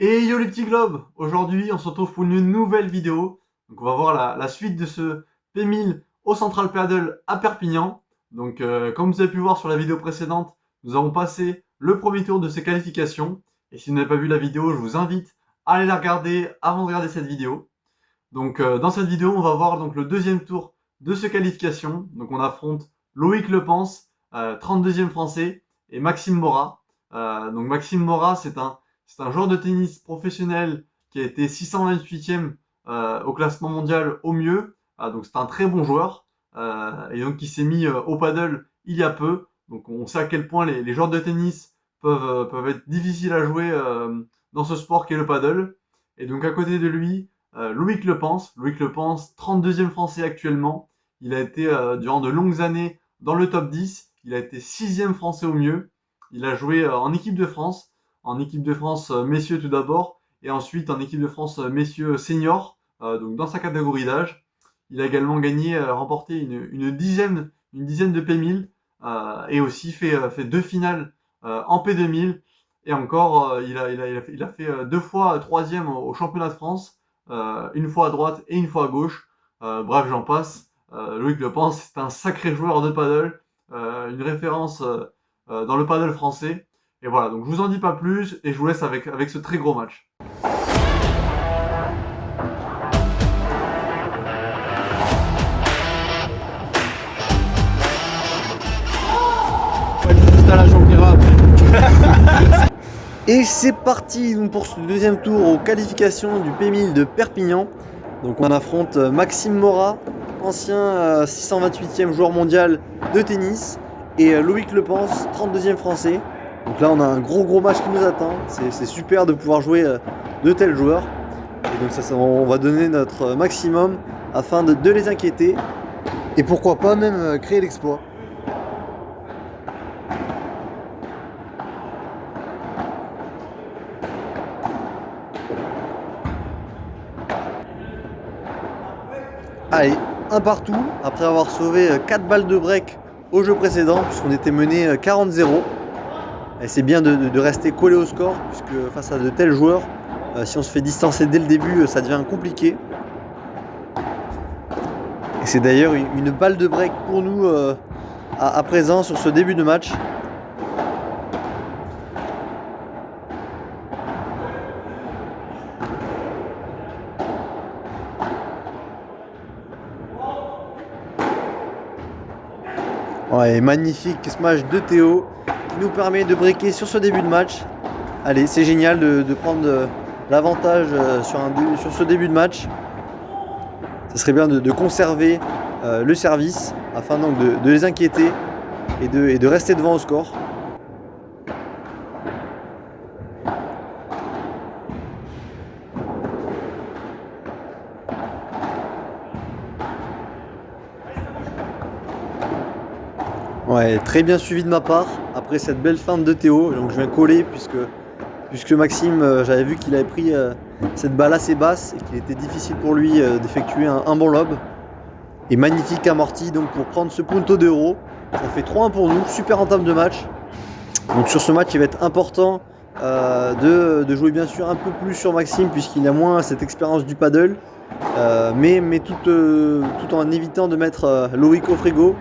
Et yo les petits globes! Aujourd'hui, on se retrouve pour une nouvelle vidéo. Donc on va voir la suite de ce P1000 au Central Paddle à Perpignan. Donc comme vous avez pu voir sur la vidéo précédente, nous avons passé le premier tour de ces qualifications. Et si vous n'avez pas vu la vidéo, je vous invite à aller la regarder avant de regarder cette vidéo. Donc dans cette vidéo, on va voir donc le deuxième tour de ces qualifications. Donc on affronte Loïc Lepense, 32e français, et Maxime Morat. Donc Maxime Morat, c'est un joueur de tennis professionnel qui a été 628e au classement mondial au mieux. Donc c'est un très bon joueur. Et donc qui s'est mis au paddle il y a peu. Donc on sait à quel point les joueurs de tennis peuvent être difficiles à jouer dans ce sport qu'est le paddle. Et donc à côté de lui, Loïc Lepense. Loïc Lepense, 32e français actuellement. Il a été durant de longues années dans le top 10. Il a été 6e français au mieux. Il a joué en équipe de France. En équipe de France messieurs tout d'abord. Et ensuite en équipe de France messieurs seniors. Donc dans sa catégorie d'âge. Il a également gagné, remporté une dizaine de P1000. Et aussi fait deux finales en P2000. Et encore, il a fait deux fois troisième au championnat de France, une fois à droite et une fois à gauche. Bref, j'en passe. Loïc Lepense, c'est un sacré joueur de paddle, une référence dans le paddle français. Et voilà, donc je vous en dis pas plus et je vous laisse avec ce très gros match. Et c'est parti donc pour ce deuxième tour aux qualifications du P1000 de Perpignan. Donc on affronte Maxime Morat, ancien 628e joueur mondial de tennis, et Loïc Lepense, 32e français. Donc là on a un gros match qui nous attend. C'est super de pouvoir jouer de tels joueurs. Et donc on va donner notre maximum afin de les inquiéter. Et pourquoi pas même créer l'exploit. Allez, un partout, après avoir sauvé 4 balles de break au jeu précédent, puisqu'on était mené 40-0. Et c'est bien de rester collé au score, puisque face à de tels joueurs, si on se fait distancer dès le début, ça devient compliqué. Et c'est d'ailleurs une balle de break pour nous à présent sur ce début de match. Ouais, magnifique smash de Théo qui nous permet de breaker sur ce début de match. Allez, c'est génial de prendre l'avantage sur ce début de match. Ça serait bien de conserver le service afin donc de les inquiéter et de rester devant au score. Ouais, très bien suivi de ma part après cette belle feinte de Théo. Donc je viens coller puisque Maxime, j'avais vu qu'il avait pris cette balle assez basse et qu'il était difficile pour lui d'effectuer un bon lob. Et magnifique amorti donc pour prendre ce punto d'euro. Ça fait 3-1 pour nous, super entame de match. Donc sur ce match, il va être important de jouer bien sûr un peu plus sur Maxime puisqu'il a moins cette expérience du paddle. Mais tout en évitant de mettre Loïc au frigo.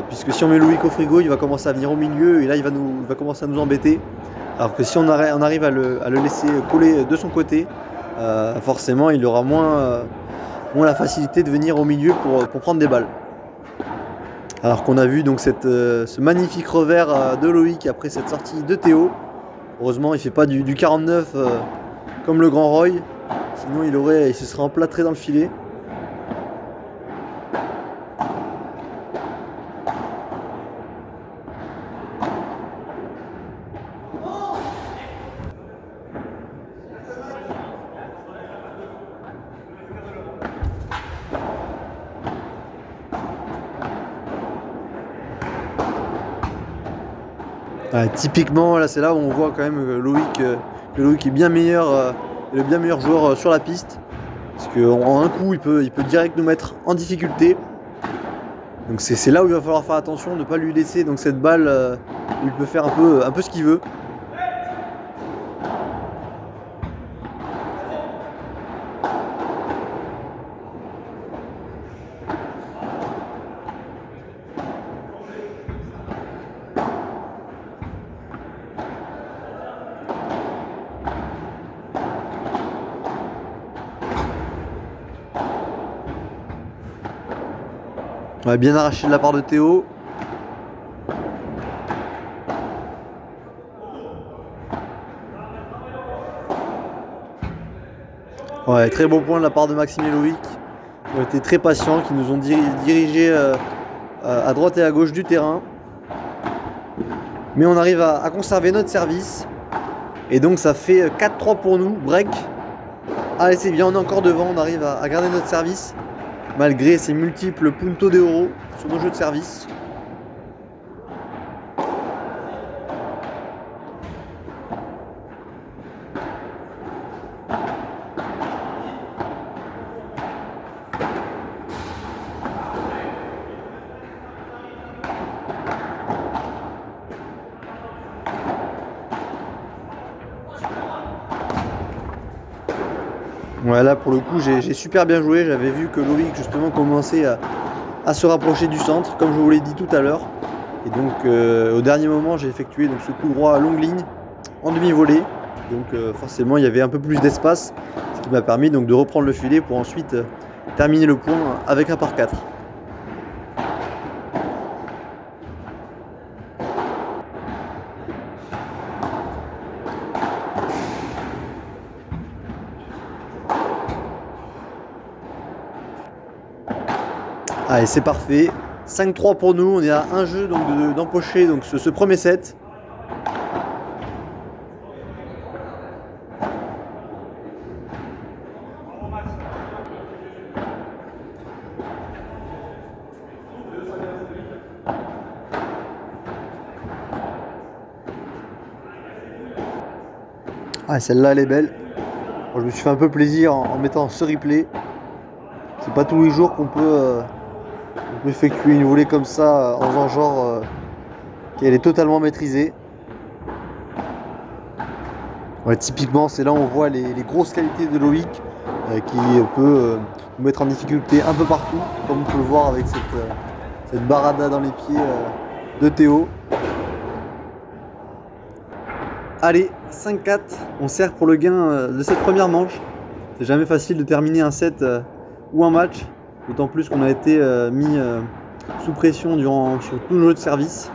Puisque si on met Loïc au frigo, il va commencer à venir au milieu et là il va commencer à nous embêter. Alors que si on arrive à le laisser coller de son côté, forcément il aura moins la facilité de venir au milieu pour prendre des balles. Alors qu'on a vu donc ce magnifique revers de Loïc après cette sortie de Théo. Heureusement il ne fait pas du 49 comme le grand Roy, sinon il se serait emplâtré dans le filet. Typiquement, là c'est là où on voit quand même que Loïc est bien meilleur, le bien meilleur joueur sur la piste. Parce qu'en un coup, il peut direct nous mettre en difficulté. Donc c'est là où il va falloir faire attention, de ne pas lui laisser donc cette balle où il peut faire un peu ce qu'il veut. Ouais, bien arraché de la part de Théo. Ouais, très bon point de la part de Maxime et Loïc, qui ont été très patients, qui nous ont dirigés à droite et à gauche du terrain. Mais on arrive à conserver notre service. Et donc ça fait 4-3 pour nous, break. Allez, c'est bien, on est encore devant, on arrive à garder notre service, malgré ces multiples puntos d'euros sur nos jeux de service. Ouais, là pour le coup j'ai super bien joué, j'avais vu que Loïc justement commençait à se rapprocher du centre, comme je vous l'ai dit tout à l'heure. Et donc au dernier moment j'ai effectué donc, ce coup droit à longue ligne en demi-volée. Donc forcément il y avait un peu plus d'espace, ce qui m'a permis donc de reprendre le filet pour ensuite terminer le point avec un par 4. Allez, c'est parfait. 5-3 pour nous, on est à un jeu d'empocher donc ce premier set. Ah, celle-là elle est belle. Bon, je me suis fait un peu plaisir en mettant ce replay. C'est pas tous les jours qu'on peut effectuer une volée comme ça en faisant genre qu'elle est totalement maîtrisée. Ouais, typiquement, c'est là où on voit les grosses qualités de Loïc qui peut nous mettre en difficulté un peu partout, comme on peut le voir avec cette barada dans les pieds de Théo. Allez, 5-4, on sert pour le gain de cette première manche. C'est jamais facile de terminer un set ou un match, d'autant plus qu'on a été mis sous pression sur tout nos jeux de service.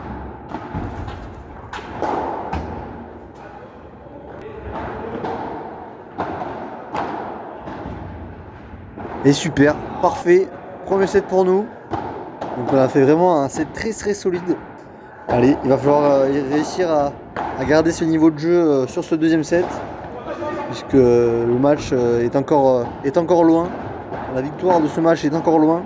Et super, parfait, premier set pour nous. Donc on a fait vraiment un set très solide. Allez, il va falloir réussir à garder ce niveau de jeu sur ce deuxième set, puisque le match est encore loin. La victoire de ce match est encore loin.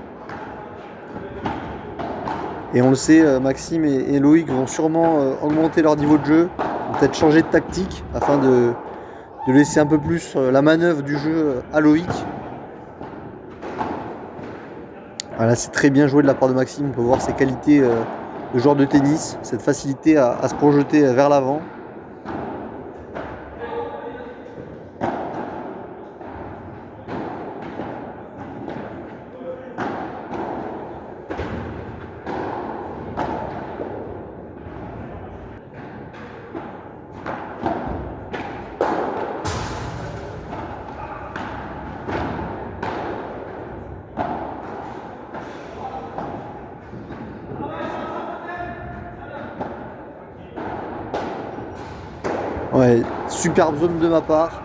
Et on le sait, Maxime et Loïc vont sûrement augmenter leur niveau de jeu, peut-être changer de tactique afin de laisser un peu plus la manœuvre du jeu à Loïc. Voilà, c'est très bien joué de la part de Maxime, on peut voir ses qualités de joueur de tennis, cette facilité à se projeter vers l'avant. Ouais, superbe zone de ma part.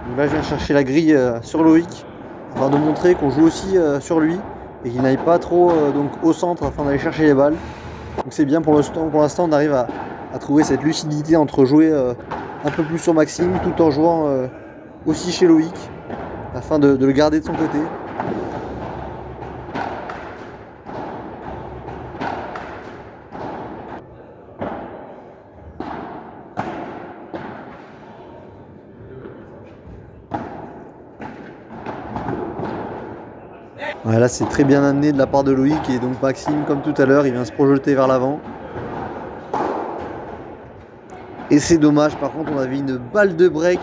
Donc là je viens chercher la grille sur Loïc afin de montrer qu'on joue aussi sur lui et qu'il n'aille pas trop donc au centre afin d'aller chercher les balles. Donc c'est bien pour l'instant, on arrive à trouver cette lucidité entre jouer un peu plus sur Maxime tout en jouant aussi chez Loïc afin de le garder de son côté. Ouais, là c'est très bien amené de la part de Loïc et donc Maxime comme tout à l'heure il vient se projeter vers l'avant. Et c'est dommage, par contre on avait une balle de break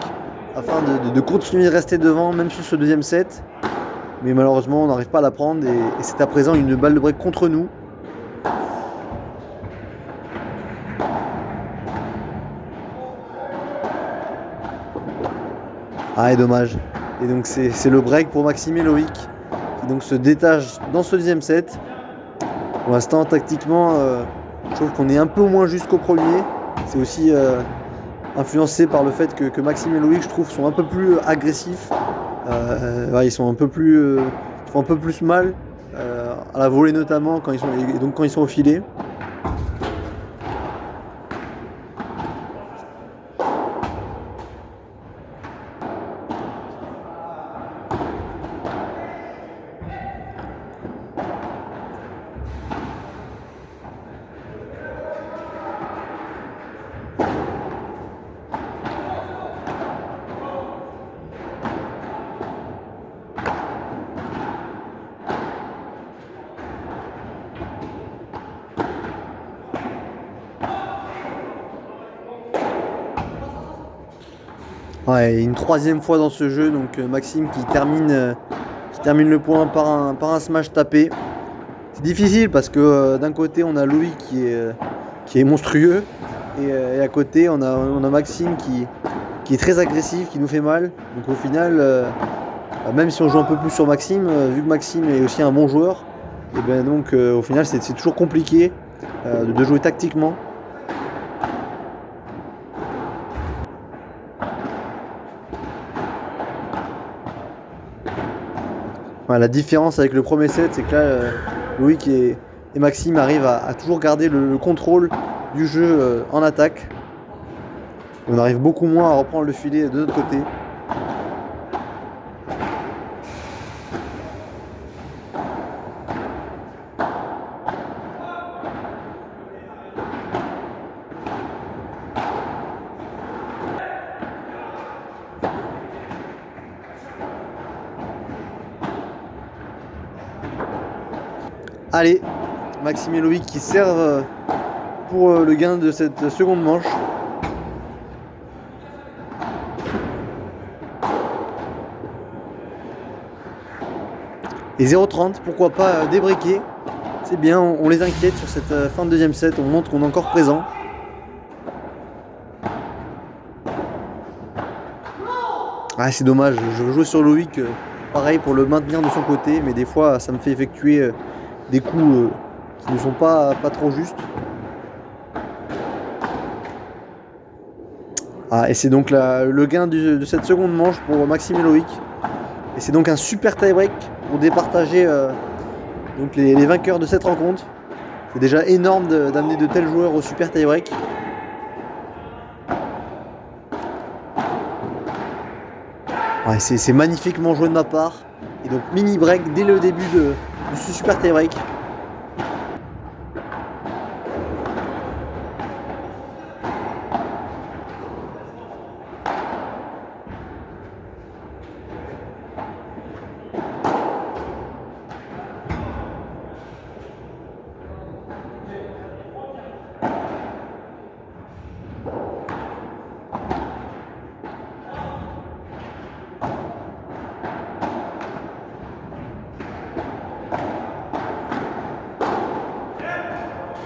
afin de continuer de rester devant même sur ce deuxième set. Mais malheureusement on n'arrive pas à la prendre et c'est à présent une balle de break contre nous. Ah et dommage. Et donc c'est le break pour Maxime et Loïc qui donc se détachent dans ce deuxième set. Pour l'instant, tactiquement, je trouve qu'on est un peu moins juste qu'au premier. C'est aussi influencé par le fait que Maxime et Loïc, je trouve, sont un peu plus agressifs. Ouais, ils sont un peu plus, ils font un peu plus mal à la volée notamment quand ils sont, et donc quand ils sont au filet. Ouais, une troisième fois dans ce jeu, donc Maxime qui termine le point par un smash tapé. C'est difficile parce que d'un côté on a Loïc qui est monstrueux et à côté on a Maxime qui est très agressif, qui nous fait mal. Donc au final, même si on joue un peu plus sur Maxime, vu que Maxime est aussi un bon joueur, et ben donc au final c'est toujours compliqué de jouer tactiquement. Voilà, la différence avec le premier set, c'est que là, Loïc et Maxime arrivent à toujours garder le contrôle du jeu en attaque. On arrive beaucoup moins à reprendre le filet de notre côté. Allez, Maxime et Loïc qui servent pour le gain de cette seconde manche. Et 0,30, pourquoi pas débriquer. C'est bien, on les inquiète sur cette fin de deuxième set, on montre qu'on est encore présent. Ah, c'est dommage, je veux jouer sur Loïc, pareil pour le maintenir de son côté, mais des fois ça me fait effectuer des coups qui ne sont pas trop justes. Ah, et c'est donc le gain de cette seconde manche pour Maxime et Loïc. Et c'est donc un super tie-break pour départager donc les vainqueurs de cette rencontre. C'est déjà énorme d'amener de tels joueurs au super tie-break. Ouais, c'est magnifiquement joué de ma part. Et donc mini break dès le début de ce super tie-break.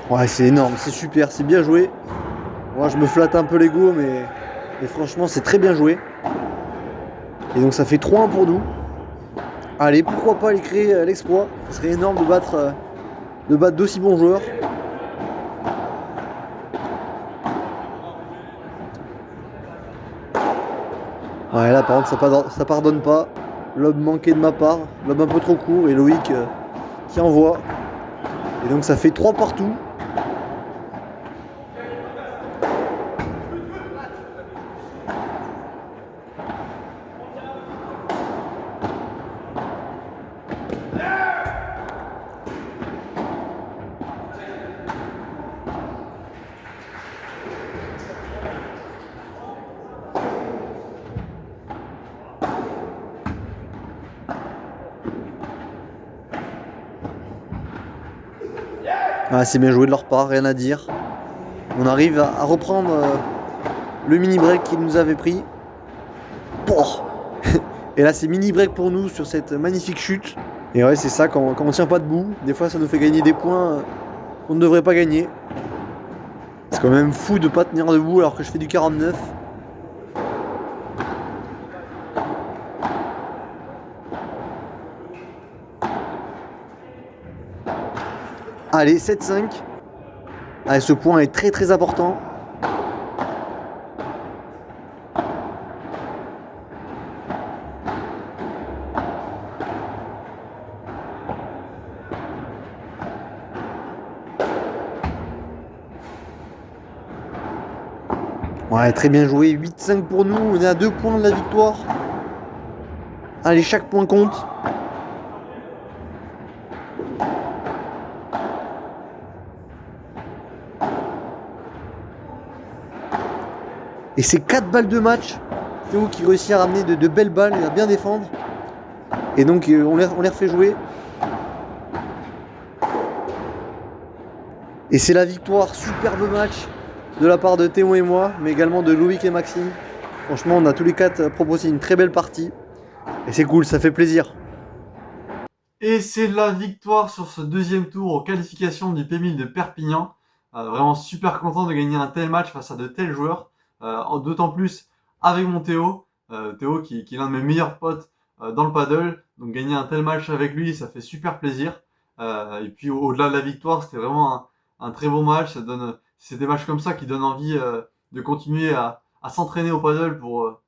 Ouais, c'est énorme, c'est super, c'est bien joué. Moi, je me flatte un peu l'ego, mais franchement, c'est très bien joué. Et donc, ça fait 3-1 pour nous. Allez, pourquoi pas aller créer l'exploit. Ce serait énorme de battre d'aussi bons joueurs. Ouais, là, par contre, ça pardonne pas. Lob manqué de ma part, lob un peu trop court, et Loïc qui envoie. Et donc, ça fait 3 partout. Ah, c'est bien joué de leur part, rien à dire. On arrive à reprendre le mini break qu'ils nous avaient pris. Et là, c'est mini break pour nous sur cette magnifique chute. Et ouais, c'est ça, quand on tient pas debout, des fois ça nous fait gagner des points qu'on ne devrait pas gagner. C'est quand même fou de pas tenir debout alors que je fais du 49. Allez, 7-5. Allez, ce point est très très important. Ouais, très bien joué. 8-5 pour nous. On est à 2 points de la victoire. Allez, chaque point compte. Et c'est 4 balles de match. Théo qui réussit à ramener de belles balles et à bien défendre. Et donc on les refait jouer. Et c'est la victoire, superbe match de la part de Théo et moi, mais également de Loïc et Maxime. Franchement, on a tous les 4 proposé une très belle partie. Et c'est cool, ça fait plaisir. Et c'est la victoire sur ce deuxième tour aux qualifications du P1000 de Perpignan. Vraiment super content de gagner un tel match face à de tels joueurs. D'autant plus avec mon Théo. Théo qui est l'un de mes meilleurs potes dans le paddle. Donc gagner un tel match avec lui, ça fait super plaisir. Et puis au-delà de la victoire, c'était vraiment un très beau match. C'est des matchs comme ça qui donnent envie de continuer à s'entraîner au paddle pour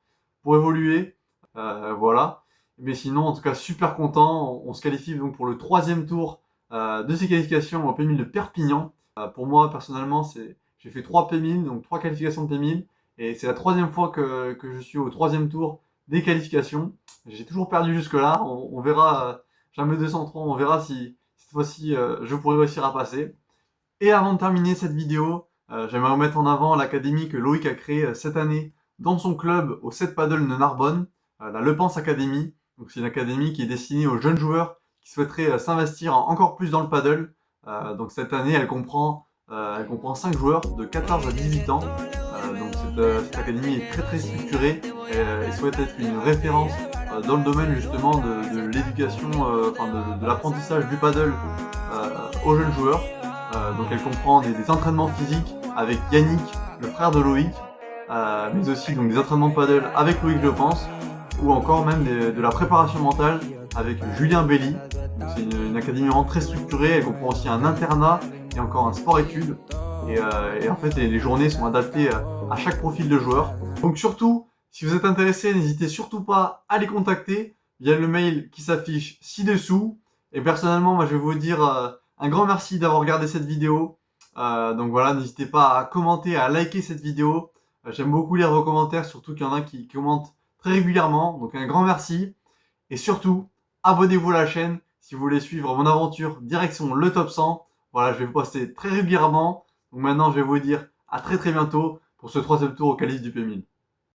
évoluer. Voilà. Mais sinon, en tout cas, super content. On se qualifie donc pour le 3e tour de ces qualifications au P1000 de Perpignan. Pour moi, personnellement, j'ai fait 3 P1000, donc 3 qualifications de P1000. Et c'est la 3e fois que je suis au 3e tour des qualifications. J'ai toujours perdu jusque-là. On verra, jamais 203, on verra si cette fois-ci je pourrai réussir à passer. Et avant de terminer cette vidéo, j'aimerais remettre en avant l'académie que Loïc a créée cette année dans son club au 7 Paddle de Narbonne, la Le Pense Academy. Donc c'est une académie qui est destinée aux jeunes joueurs qui souhaiteraient s'investir encore plus dans le paddle. Donc cette année, elle comprend 5 joueurs de 14 à 18 ans. Donc cette académie est très très structurée et souhaite être une référence dans le domaine justement de l'éducation, de l'apprentissage du paddle aux jeunes joueurs. Donc elle comprend des entraînements physiques avec Yannick, le frère de Loïc, mais aussi donc des entraînements de paddle avec Loïc je pense, ou encore même de la préparation mentale avec Julien Belli. C'est une académie vraiment très structurée, elle comprend aussi un internat et encore un sport-études. Et en fait les journées sont adaptées à chaque profil de joueur. Donc surtout, si vous êtes intéressé, n'hésitez surtout pas à les contacter via le mail qui s'affiche ci-dessous. Et personnellement, moi je vais vous dire un grand merci d'avoir regardé cette vidéo. Donc voilà, n'hésitez pas à commenter, à liker cette vidéo. J'aime beaucoup lire vos commentaires, surtout qu'il y en a qui commentent très régulièrement. Donc un grand merci. Et surtout, abonnez-vous à la chaîne si vous voulez suivre mon aventure direction le top 100. Voilà, je vais vous poster très régulièrement. Donc maintenant, je vais vous dire à très très bientôt pour ce 3e tour au calife du P1000.